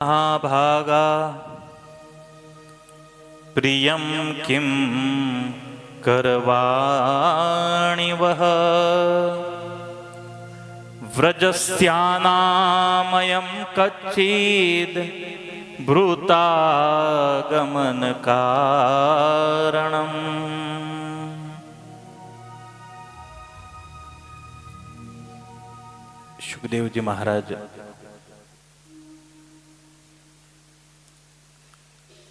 ભાગા Priyam Kim કરવાણી વહ વ્રજસ્યાનામયં કચ્છિદ ભૃતાગમન કારણમ. Sukhdevji મહારાજ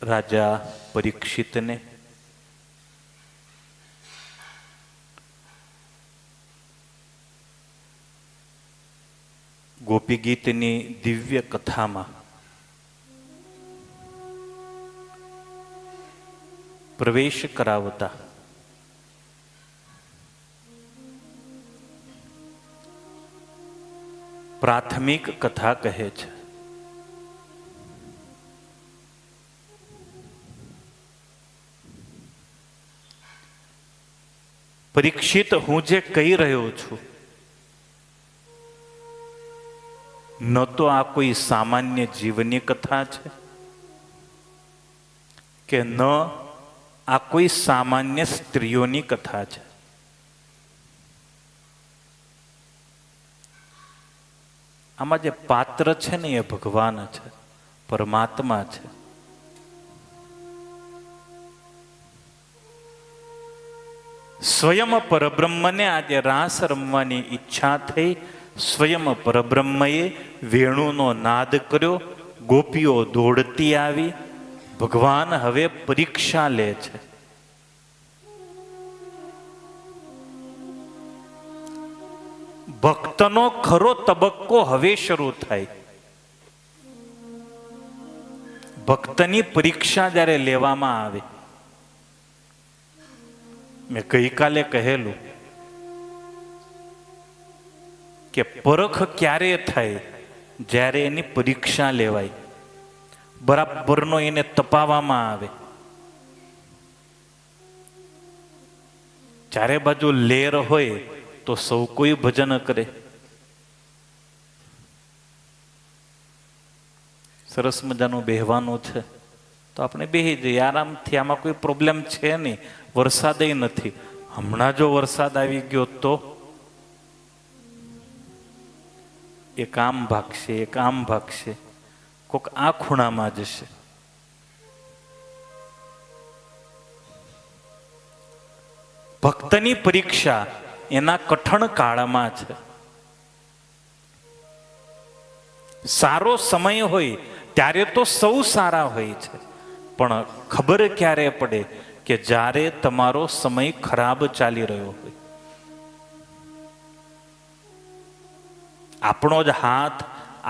રાજા પરીક્ષિતને ગોપી ગીતની દિવ્ય કથામાં પ્રવેશ કરાવતા પ્રાથમિક કથા કહે છે. પરીક્ષિત, હું જે કહી રહ્યો છું ન તો આ કોઈ સામાન્ય જીવની કથા છે કે ન આ કોઈ સામાન્ય સ્ત્રીઓની કથા છે. આમાં જે પાત્ર છે ને એ ભગવાન છે, પરમાત્મા છે. સ્વયં પરબ્રહ્મને આજે રાસ રમવાની ઈચ્છા થઈ. સ્વયં પરબ્રહ્મએ વેણુનો નાદ કર્યો, ગોપીઓ દોડતી આવી. ભગવાન હવે પરીક્ષા લે છે. ભક્તનો ખરો તબક્કો હવે શરૂ થાય. ભક્તની પરીક્ષા જ્યારે લેવામાં આવે, મેં ગઈકાલે કહેલું કે પરખ ક્યારે થાય? જ્યારે એની પરીક્ષા લેવાય, બરાબરનો એને તપાવવામાં આવે. ચારે બાજુ લેર હોય તો સૌ કોઈ ભજન કરે. સરસ મજાનું બેહવાનું છે તો આપણે બેહી જઈએ આરામથી, આમાં કોઈ પ્રોબ્લેમ છે નહીં. વરસાદ નથી. હમણાં જો વરસાદ આવી ગયો તો એક આમ ભાગશે, એક આમ ભાગશે, કોક આ ખૂણામાં જશે. ભક્તની પરીક્ષા એના કઠણ કાળમાં છે. સારો સમય હોય ત્યારે તો સૌ સારા હોય છે, પણ ખબર ક્યારે પડે કે જ્યારે તમારો સમય ખરાબ ચાલી રહ્યો હોય. આપણો જ હાથ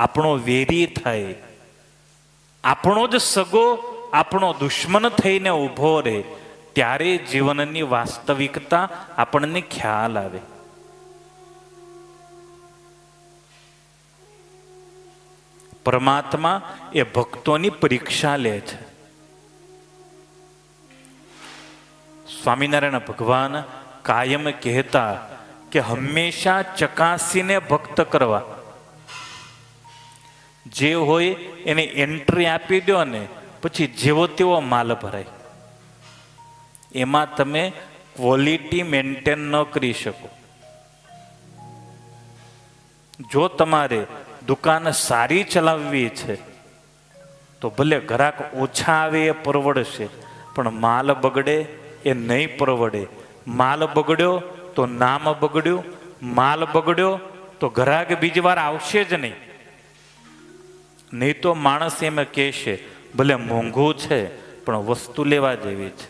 આપણો વેરી થાય, આપણો જ સગો આપણો દુશ્મન થઈને ઊભો રહે, ત્યારે જીવનની વાસ્તવિકતા આપણને ખ્યાલ આવે. પરમાત્મા એ ભક્તોની પરીક્ષા લે છે. સ્વામિનારાયણ ભગવાન કાયમ કહેતા કે હંમેશા ચકાસીને ભક્ત કરવા. જે હોય એને એન્ટ્રી આપી દો ને પછી જેવો તેવો માલ ભરાય. એમાં તમે ક્વોલિટી મેન્ટેન ન કરી શકો. જો તમારે દુકાન સારી ચલાવવી છે તો ભલે ગ્રાહક ઓછા આવે એ પરવડશે, પણ માલ બગડે એ નહીં પરવડે. માલ બગડ્યો તો નામ બગડ્યું, માલ બગડ્યો તો ગ્રાહક બીજી વાર આવશે જ નહીં. નહીં તો માણસ એમ કહેશે ભલે મોંઘું છે પણ વસ્તુ લેવા જેવી છે.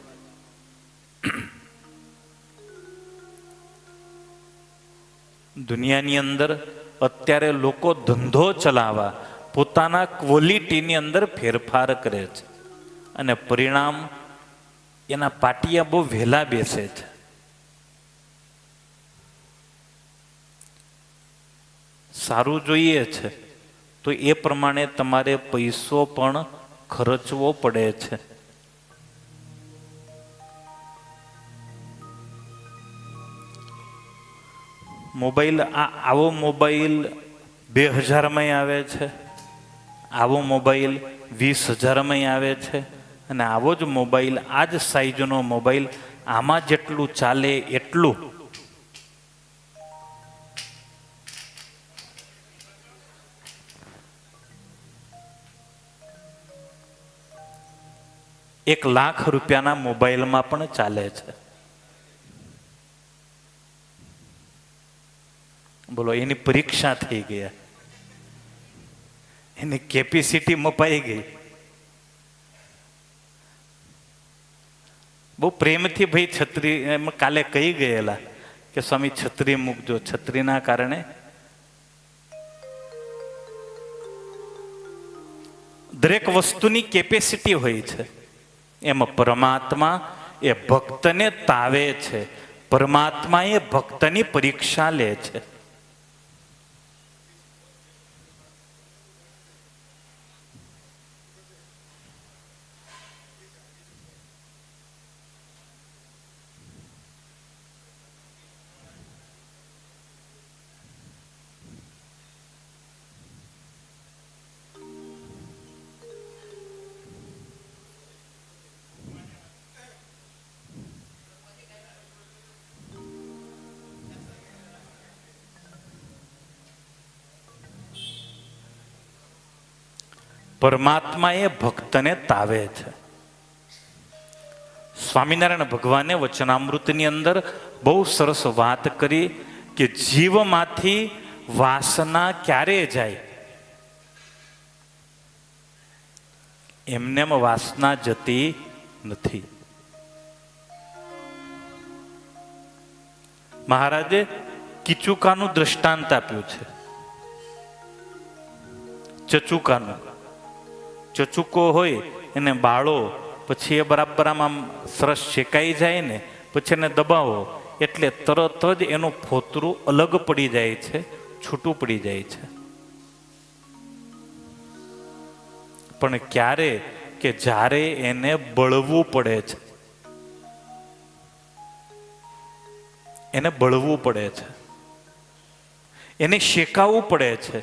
દુનિયાની અંદર અત્યારે લોકો ધંધો ચલાવવા પોતાના ક્વોલિટીની અંદર ફેરફાર કરે છે અને પરિણામ એના પાટિયા બહુ વહેલા બેસે છે. સારું જોઈએ છે તો એ પ્રમાણે તમારે પૈસો પણ ખર્ચવો પડે છે. મોબાઈલ આવો મોબાઈલ 2000 આવે છે, આવો મોબાઈલ 20,000માં આવે છે, અને આવો જ મોબાઈલ, આ જ સાઈઝનો મોબાઈલ, આમાં જેટલું ચાલે એટલું ₹1,00,000 મોબાઈલમાં પણ ચાલે છે. બોલો, એની પરીક્ષા થઈ ગયા, એની કેપેસિટી મપાઈ ગઈ. બહુ પ્રેમથી ભાઈ છત્રી એમ કાલે કહી ગયેલા કે સ્વામી છત્રી મૂકજો. છત્રીના કારણે દરેક વસ્તુની કેપેસિટી હોય છે. એમાં પરમાત્મા એ ભક્તને તાવે છે, પરમાત્મા એ ભક્તની પરીક્ષા લે છે. પરમાત્મા એ ભક્તને તાવે છે. સ્વામિનારાયણ ભગવાને વચનામૃતની અંદર બહુ સરસ વાત કરી કે જીવમાંથી વાસના ક્યારે જાય? એમનેમ વાસના જતી નથી. મહારાજે કિચુકાનું દ્રષ્ટાંત આપ્યું છે. ચચુકાનું. ચચુકો હોય એને બાળો, પછી એ બરાબર આમ સરસ શેકાઈ જાય ને, પછી એને દબાવો એટલે તરત જ એનું ફોતરું અલગ પડી જાય છે, છૂટું પડી જાય છે. પણ ક્યારે? કે જ્યારે એને બળવું પડે છે. એને બળવું પડે છે, એને શેકાવવું પડે છે,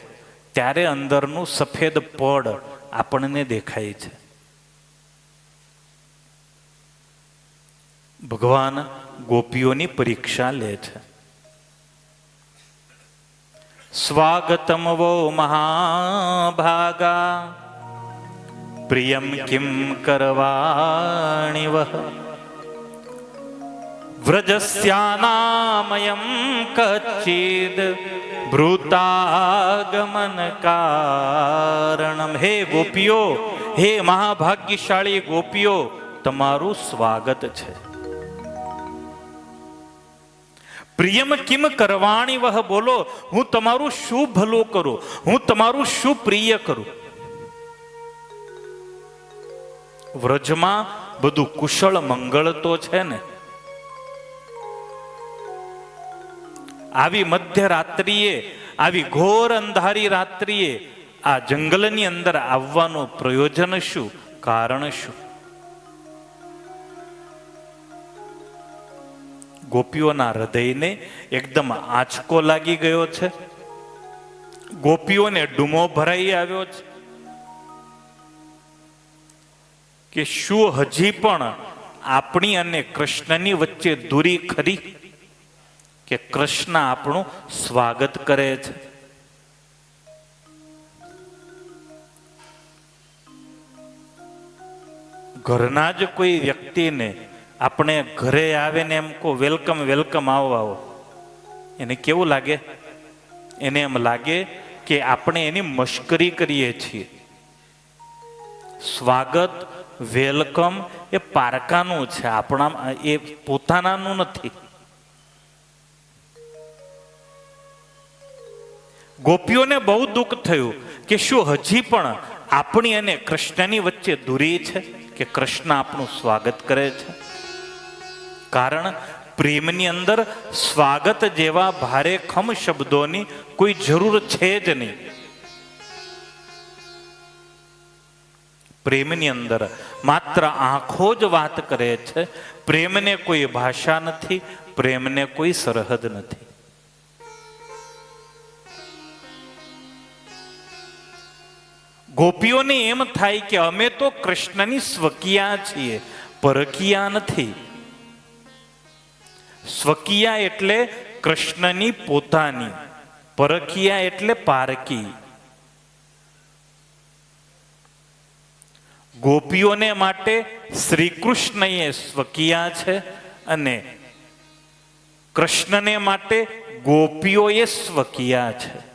ત્યારે અંદરનું સફેદ પડ આપણને દેખાય છે. ભગવાન ગોપીઓની પરીક્ષા લે છે. સ્વાગતમ વો મહાભાગા પ્રિયમ કિમ કરવાણિ વહ વ્રજસ્યાનામયં કચ્છિદ ભૃતાગમન કારણમ. હે ગોપીઓ, હે મહાભાગ્યશાળી ગોપીઓ, તમારું સ્વાગત છે. પ્રિયમ કિમ કરવાણી વહ, બોલો હું તમારું શું ભલું કરું, હું તમારું શું પ્રિય કરું. વ્રજમાં બધું કુશળ મંગળ તો છે ને. આવી મધ્યરાત્રિએ, આવી ઘોર અંધારી રાત્રિએ આ જંગલની અંદર આવવાનું પ્રયોજન શું, કારણ શું? ગોપીઓના હૃદયને એકદમ આંચકો લાગી ગયો છે. ગોપીઓને ડૂમો ભરાઈ આવ્યો છે કે શું હજી પણ આપણી અને કૃષ્ણની વચ્ચે દૂરી ખરી? કે કૃષ્ણ આપણું સ્વાગત કરે છે. ઘરના જ કોઈ વ્યક્તિને આપણે ઘરે આવે ને એમ કહો વેલકમ વેલકમ, આવો આવો, એને કેવું લાગે? એને એમ લાગે કે આપણે એની મશ્કરી કરીએ છીએ. સ્વાગત, વેલકમ એ પારકાનું છે, આપણા એ પોતાનાનું નથી. ગોપીઓને બહુ દુઃખ થયું કે શું હજી પણ આપણી અને કૃષ્ણની વચ્ચે દૂરી છે, કે કૃષ્ણ આપણું સ્વાગત કરે છે? કારણ પ્રેમની અંદર સ્વાગત જેવા ભારે ખમ શબ્દોની કોઈ જરૂર છે જ નહીં. પ્રેમની અંદર માત્ર આંખો જ વાત કરે છે. પ્રેમને કોઈ ભાષા નથી, પ્રેમને કોઈ સરહદ નથી. ગોપીઓને એમ થાય કે અમે તો કૃષ્ણની સ્વકીયા છીએ, પરકીયા નથી. સ્વકીયા એટલે કૃષ્ણની પોતાની, પરકીયા એટલે પારકી. ગોપીઓને માટે શ્રી કૃષ્ણ એ સ્વકીયા છે અને કૃષ્ણને માટે ગોપીઓ એ સ્વકીયા છે.